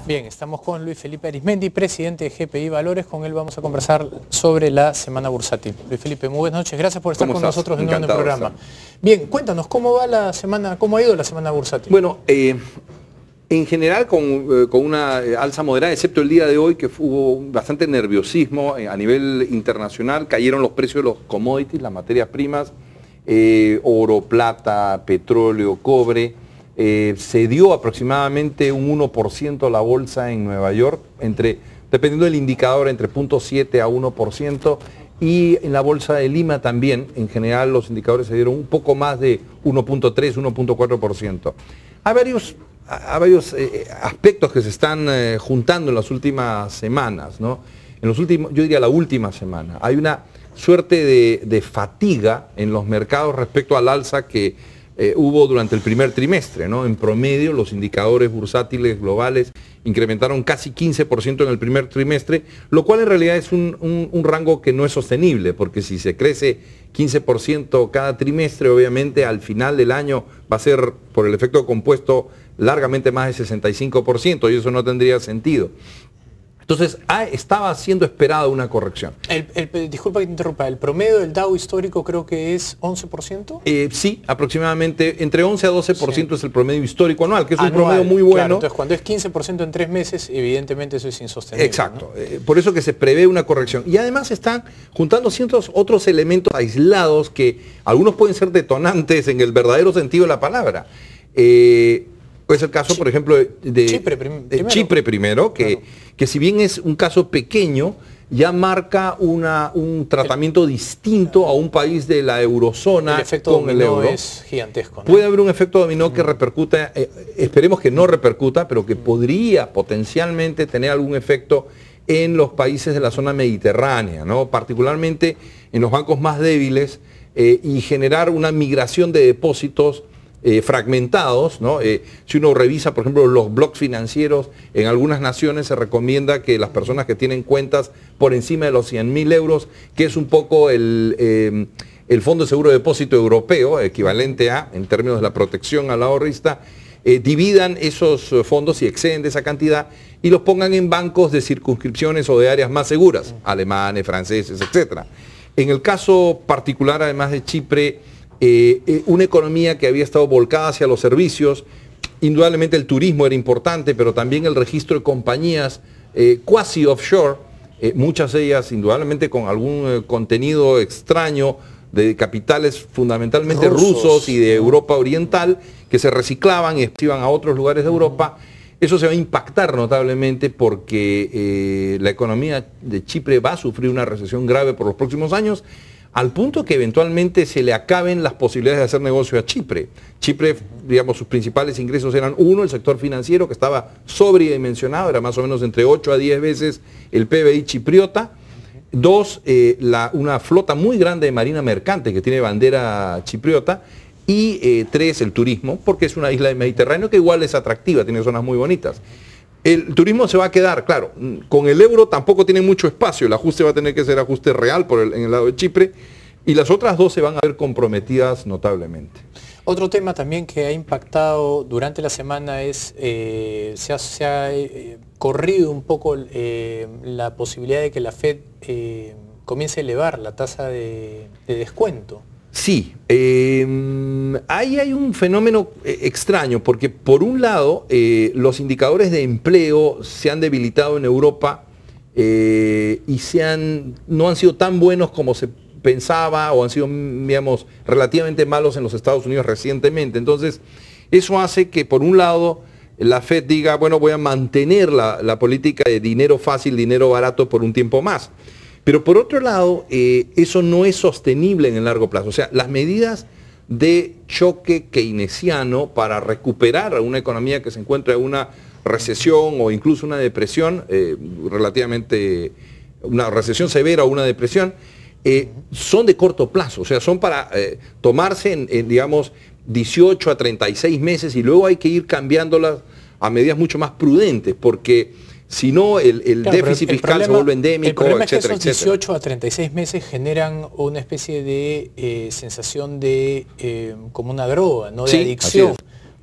Bien, estamos con Luis Felipe Arizmendi, presidente de GPI Valores. Con él vamos a conversar sobre la semana bursátil. Luis Felipe, muy buenas noches. Gracias por estar con nosotros de nuevo en el programa. Bien, cuéntanos, ¿cómo va la semana, cómo ha ido la semana bursátil? Bueno, en general con una alza moderada, excepto el día de hoy, que hubo bastante nerviosismo a nivel internacional. Cayeron los precios de los commodities, las materias primas, oro, plata, petróleo, cobre. Se dio aproximadamente un 1% la bolsa en Nueva York, dependiendo del indicador, entre 0.7 a 1%, y en la bolsa de Lima también, en general los indicadores se dieron un poco más de 1.3, 1.4%. Hay varios aspectos que se están juntando en las últimas semanas, ¿no? Yo diría la última semana. Hay una suerte de fatiga en los mercados respecto al alza que hubo durante el primer trimestre, ¿no? En promedio, los indicadores bursátiles globales incrementaron casi 15% en el primer trimestre, lo cual en realidad es un rango que no es sostenible, porque si se crece 15% cada trimestre, obviamente al final del año va a ser, por el efecto compuesto, largamente más de 65%, y eso no tendría sentido. Entonces, estaba siendo esperada una corrección. Disculpa que te interrumpa, ¿el promedio del Dow histórico creo que es 11%? Sí, aproximadamente entre 11 a 12% es el promedio histórico anual, que es un promedio muy bueno. Claro, entonces, cuando es 15% en 3 meses, evidentemente eso es insostenible. Exacto, ¿no? Por eso que se prevé una corrección. Y además están juntando ciertos otros elementos aislados que algunos pueden ser detonantes en el verdadero sentido de la palabra. Es el caso, por ejemplo, de Chipre primero, que si bien es un caso pequeño, ya marca un tratamiento distinto a un país de la eurozona. El efecto con el euro. Es gigantesco, ¿no? Puede haber un efecto dominó que repercuta, esperemos que no repercuta, pero que podría potencialmente tener algún efecto en los países de la zona mediterránea, ¿no? Particularmente en los bancos más débiles, y generar una migración de depósitos fragmentados, ¿no? Si uno revisa, por ejemplo, los bloques financieros, en algunas naciones se recomienda que las personas que tienen cuentas por encima de los 100.000 euros, que es un poco el Fondo de Seguro de Depósito Europeo, equivalente en términos de la protección al ahorrista, dividan esos fondos, si exceden de esa cantidad, y los pongan en bancos de circunscripciones o de áreas más seguras, alemanes, franceses, etc. En el caso particular, además de Chipre, una economía que había estado volcada hacia los servicios, indudablemente el turismo era importante, pero también el registro de compañías cuasi offshore, muchas de ellas indudablemente con algún contenido extraño de capitales fundamentalmente rusos y de Europa Oriental, que se reciclaban y iban a otros lugares de Europa. Eso se va a impactar notablemente porque la economía de Chipre va a sufrir una recesión grave por los próximos años, al punto que eventualmente se le acaben las posibilidades de hacer negocio a Chipre. Chipre, digamos, sus principales ingresos eran, uno, el sector financiero, que estaba sobredimensionado, era más o menos entre 8 a 10 veces el PBI chipriota. Dos, una flota muy grande de marina mercante que tiene bandera chipriota. Y tres, el turismo, porque es una isla del Mediterráneo que igual es atractiva, tiene zonas muy bonitas. El turismo se va a quedar, claro, con el euro tampoco tiene mucho espacio, el ajuste va a tener que ser ajuste real en el lado de Chipre, y las otras dos se van a ver comprometidas notablemente. Otro tema también que ha impactado durante la semana es, se ha corrido un poco la posibilidad de que la Fed comience a elevar la tasa de descuento. Sí, ahí hay un fenómeno extraño, porque por un lado los indicadores de empleo se han debilitado en Europa y no han sido tan buenos como se pensaba, o han sido, digamos, relativamente malos en los Estados Unidos recientemente. Entonces, eso hace que por un lado la Fed diga, bueno, voy a mantener la política de dinero fácil, dinero barato por un tiempo más. Pero por otro lado, eso no es sostenible en el largo plazo. O sea, las medidas de choque keynesiano para recuperar a una economía que se encuentra en una recesión o incluso una depresión, una recesión severa o una depresión, son de corto plazo. O sea, son para tomarse digamos, 18 a 36 meses, y luego hay que ir cambiándolas a medidas mucho más prudentes, porque si no, el déficit fiscal se vuelve endémico, el problema etcétera, es que esos 18 a 36 meses generan una especie de sensación de como una droga, ¿no? De adicción.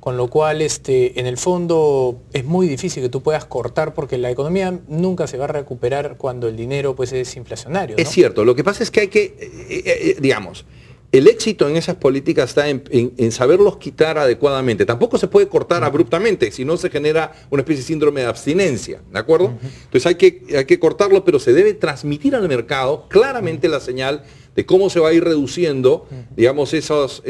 con lo cual en el fondo es muy difícil que tú puedas cortar porque la economía nunca se va a recuperar cuando el dinero pues es inflacionario, ¿no? Es cierto, lo que pasa es que hay que, digamos, el éxito en esas políticas está en saberlos quitar adecuadamente. Tampoco se puede cortar abruptamente, si no se genera una especie de síndrome de abstinencia, ¿de acuerdo? Entonces hay que cortarlo, pero se debe transmitir al mercado claramente la señal de cómo se va a ir reduciendo, digamos, esas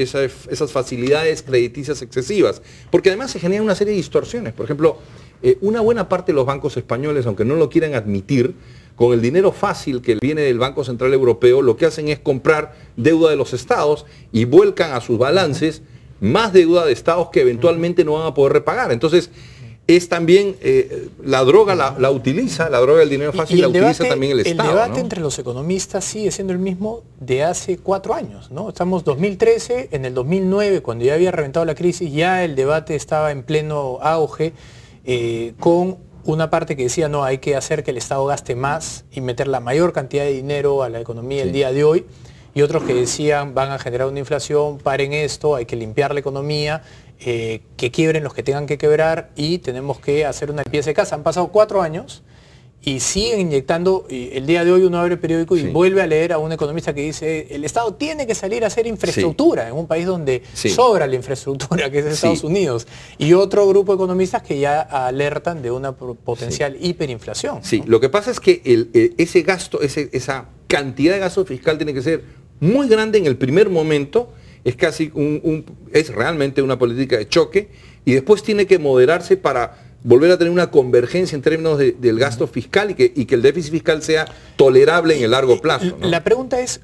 facilidades crediticias excesivas. Porque además se generan una serie de distorsiones. Por ejemplo, una buena parte de los bancos españoles, aunque no lo quieran admitir, con el dinero fácil que viene del Banco Central Europeo, lo que hacen es comprar deuda de los estados y vuelcan a sus balances más deuda de estados que eventualmente no van a poder repagar. Entonces, es también, la droga la utiliza, la droga del dinero fácil la utiliza también el Estado. El debate ¿no? entre los economistas sigue siendo el mismo de hace 4 años, ¿no? Estamos 2013, en el 2009, cuando ya había reventado la crisis, ya el debate estaba en pleno auge, con una parte que decía, no, hay que hacer que el Estado gaste más y meter la mayor cantidad de dinero a la economía el día de hoy, y otros que decían, van a generar una inflación, paren esto, hay que limpiar la economía, que quiebren los que tengan que quebrar y tenemos que hacer una limpieza de casa. Han pasado 4 años y siguen inyectando, y el día de hoy uno abre el periódico y vuelve a leer a un economista que dice, el Estado tiene que salir a hacer infraestructura en un país donde sobra la infraestructura, que es Estados Unidos, y otro grupo de economistas que ya alertan de una potencial hiperinflación. Sí, ¿no? lo que pasa es que ese gasto, esa cantidad de gasto fiscal tiene que ser muy grande en el primer momento, es casi es realmente una política de choque, y después tiene que moderarse para volver a tener una convergencia en términos del gasto fiscal y que el déficit fiscal sea tolerable en el largo plazo, ¿no? La pregunta es,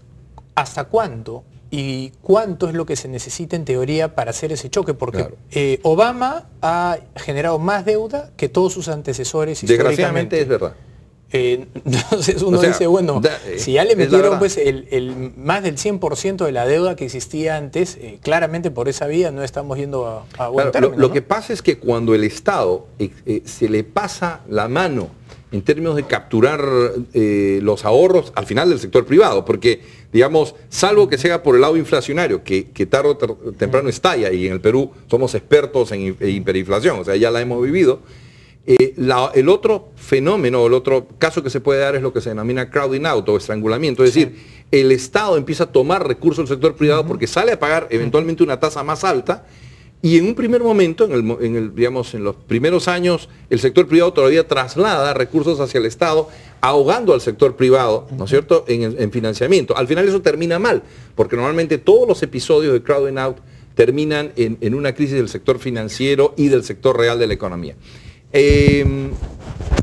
¿hasta cuándo y cuánto es lo que se necesita en teoría para hacer ese choque? Porque Obama ha generado más deuda que todos sus antecesores históricamente. Desgraciadamente es verdad. Entonces uno dice, bueno, si ya le metieron pues más del 100% de la deuda que existía antes, claramente por esa vía no estamos yendo a buen término, lo que pasa es que cuando el Estado se le pasa la mano en términos de capturar los ahorros al final del sector privado, porque, digamos, salvo que sea por el lado inflacionario, que tarde o temprano estalla, y en el Perú somos expertos en hiperinflación, o sea, ya la hemos vivido. El otro fenómeno, el otro caso que se puede dar es lo que se denomina crowding out o estrangulamiento, es decir, el Estado empieza a tomar recursos del sector privado porque sale a pagar eventualmente una tasa más alta, y en un primer momento, digamos, en los primeros años, el sector privado todavía traslada recursos hacia el Estado, ahogando al sector privado, ¿no es cierto?, en financiamiento. Al final eso termina mal, porque normalmente todos los episodios de crowding out terminan en una crisis del sector financiero y del sector real de la economía.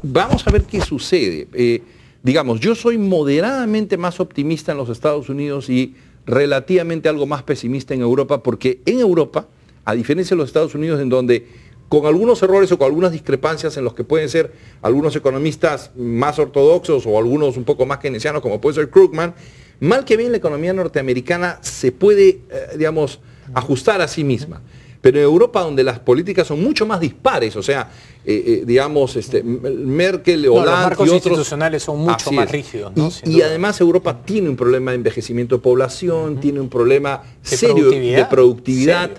Vamos a ver qué sucede. Digamos, yo soy moderadamente más optimista en los Estados Unidos y relativamente algo más pesimista en Europa, porque en Europa, a diferencia de los Estados Unidos, en donde con algunos errores o con algunas discrepancias en los que pueden ser algunos economistas más ortodoxos o algunos un poco más keynesianos, como puede ser Krugman, mal que bien la economía norteamericana se puede, digamos, ajustar a sí misma. Pero en Europa, donde las políticas son mucho más dispares, o sea, digamos, Merkel, Hollande los marcos y otros institucionales son mucho más rígidos, ¿no? Y además Europa tiene un problema de envejecimiento de población, tiene un problema serio de productividad.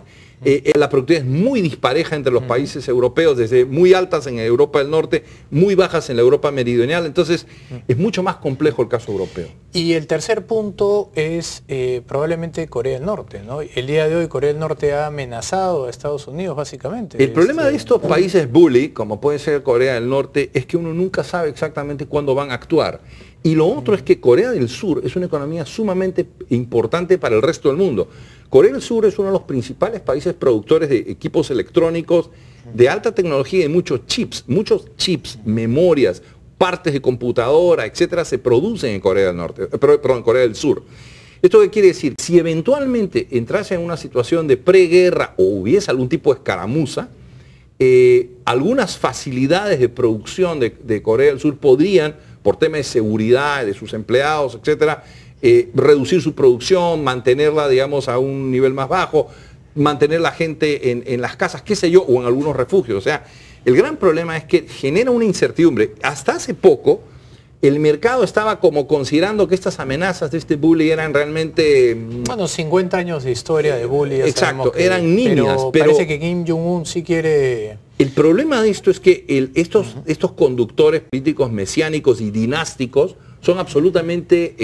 La productividad es muy dispareja entre los países europeos, desde muy altas en Europa del Norte, muy bajas en la Europa meridional, entonces es mucho más complejo el caso europeo. Y el tercer punto es probablemente Corea del Norte, ¿no? El día de hoy Corea del Norte ha amenazado a Estados Unidos, básicamente. El problema de estos países bully, como puede ser Corea del Norte, es que uno nunca sabe exactamente cuándo van a actuar. Y lo otro es que Corea del Sur es una economía sumamente importante para el resto del mundo. Corea del Sur es uno de los principales países productores de equipos electrónicos de alta tecnología y muchos chips, memorias, partes de computadora, etcétera, se producen en Corea del Norte, perdón, Corea del Sur. ¿Esto qué quiere decir? Si eventualmente entrase en una situación de preguerra o hubiese algún tipo de escaramuza, algunas facilidades de producción de Corea del Sur podrían, por temas de seguridad de sus empleados, etcétera, reducir su producción, mantenerla, digamos, a un nivel más bajo, mantener la gente en las casas, qué sé yo, o en algunos refugios. O sea, el gran problema es que genera una incertidumbre. Hasta hace poco, el mercado estaba como considerando que estas amenazas de este bully eran realmente... Bueno, 50 años de historia de bully. Exacto, eran niñas. Pero parece que Kim Jong-un sí quiere... El problema de esto es que estos conductores políticos mesiánicos y dinásticos son absolutamente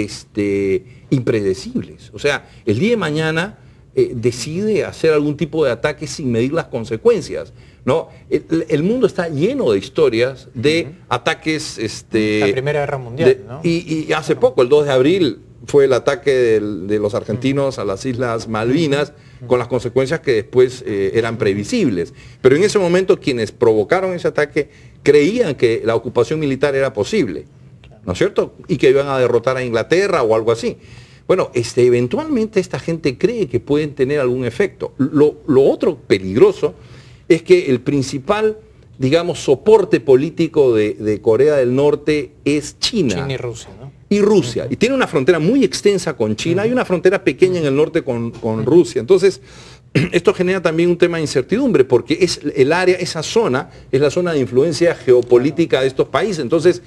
impredecibles. O sea, el día de mañana decide hacer algún tipo de ataque sin medir las consecuencias, ¿no? El mundo está lleno de historias de ataques... La Primera Guerra Mundial, ¿no? Y hace poco, el 2 de abril, fue el ataque de los argentinos a las Islas Malvinas, con las consecuencias que después eran previsibles. Pero en ese momento quienes provocaron ese ataque creían que la ocupación militar era posible, ¿no es cierto? Y que iban a derrotar a Inglaterra o algo así. Bueno, eventualmente esta gente cree que pueden tener algún efecto. Lo otro peligroso es que el principal, digamos, soporte político de Corea del Norte es China. China y Rusia, ¿no? Y Rusia. Y tiene una frontera muy extensa con China, hay una frontera pequeña en el norte con Rusia. Entonces, esto genera también un tema de incertidumbre, porque es el área, esa zona, es la zona de influencia geopolítica de estos países. Entonces,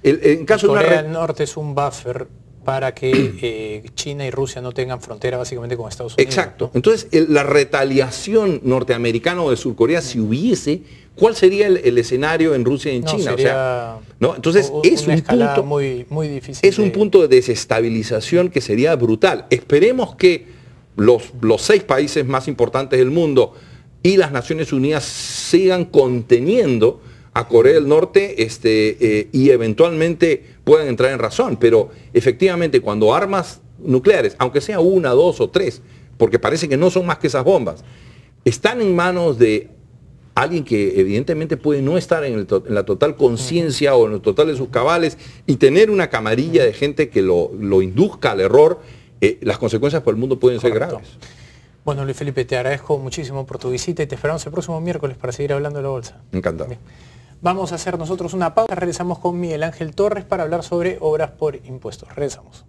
en caso de Corea del Norte es un buffer para que China y Rusia no tengan frontera básicamente con Estados Unidos. Exacto. Entonces, la retaliación norteamericana o de Surcorea, si hubiese, ¿cuál sería el escenario en Rusia y en China? Sería, o sea, ¿no? Entonces, es un punto muy difícil. Es un punto de desestabilización que sería brutal. Esperemos que los 6 países más importantes del mundo y las Naciones Unidas sigan conteniendo a Corea del Norte y eventualmente puedan entrar en razón. Pero efectivamente, cuando armas nucleares, aunque sea 1, 2 o 3, porque parece que no son más que esas bombas, están en manos de alguien que evidentemente puede no estar en la total conciencia o en el total de sus cabales y tener una camarilla de gente que lo induzca al error, las consecuencias para el mundo pueden ser graves. Bueno, Luis Felipe, te agradezco muchísimo por tu visita y te esperamos el próximo miércoles para seguir hablando de la bolsa. Encantado. Bien. Vamos a hacer nosotros una pausa, regresamos con Miguel Ángel Torres para hablar sobre obras por impuestos. Regresamos.